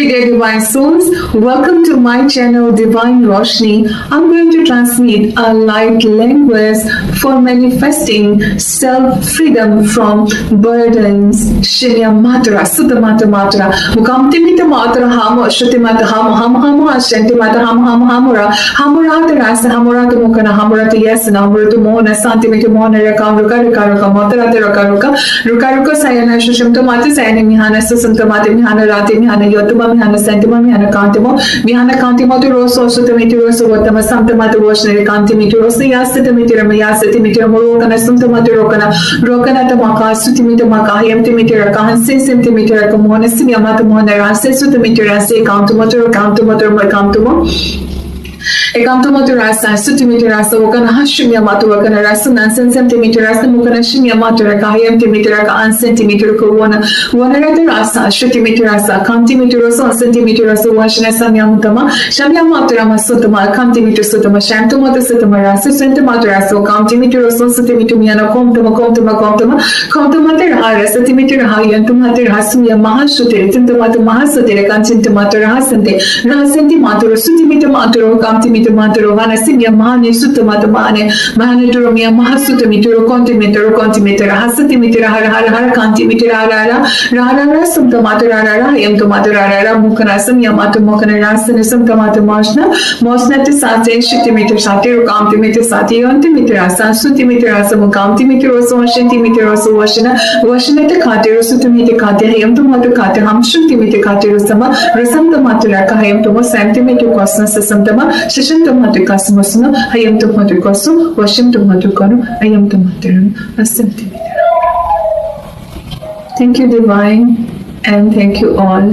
dear divine souls. Welcome to my channel Divine Roshni. I'm going to transmit a light language for manifesting self-freedom from burdens. Shinya Matra, Sutta Mata Matra. Mukamti Mita Matra Hamo, Shuti Mata Hamo, Hamo, Shanti Mata Hamo, Hamura, Hamurata Rasa, Hamurata Mukana, Hamurata Yes, and Hamurata Mona, Santi Mita Mona, Rakaruka, Matra, Rukaruka, Sayana, Shushim Tomata, Sayani Mihana, Susum Tomata, Mihana, Rati, Mihana, Yotuma, Mihana, Santima, Mihana, Cantimo, to Rosso, Sutamitoroso, Watama, Santa Matawashna, Cantimitorosa, Yasatimitira, Yasatimitira, Morokana, Suntamata Rokana, Tamaka, Sutimitama, Yamtimitira, Kansi, Sentimitira, Comona, Simiamatamona, Sutamitira, Cantumotor, Ekantomotorasa, Sutimitirasa, Wakana Hashimia Matu, Wakana Rasa, Centimeterasa, Mukana Shimia Matura, Kahayamtimitira, Uncentimeter, Wana Rasa, Shutimitirasa, Cantimitirosa, Centimeterasa, Washina Samyamutama, Shamia Maturama Sutama, Cantimiter Sutama, Shantomata Sutamarasa, Sentimaturasa, Cantimitirosa, Sutimitumia, Contomatera, Sentimeter Hayantumater Hasumia Mahashutir, Tintamata Mahasatir, Cantintomater Hasante, Rasentimatur, Sutimitamatu, Cantimita Maturo, Hanasimia Mani, Sutamatamane, Mahanidromia, Mahasutamituro, Continimeter, Hasatimitera, Hara, Cantimitera, Rara, Sumtamatara, Yamtomatara, Mukanasam, Yamato Mokana, Sumtamata Mosna, Mosna Sate, Shitimeter Satiro, Cantimeter Sati, Antimitera, Sutimitera, Cantimitero, Shantimitero, Washina, Katero, Sutamita Kate, Yamtomato Kate, Hamshutimitera Katero Sama, Rasamtamatara, Hayamtomo, Santimeter Cosnas, Samtama. Shishan Tomatu Cosmosno, I am Tomatu Cosu, Washim Tomatu Kono, I am Tomatu, a centimeter. Thank you, Divine, and thank you all.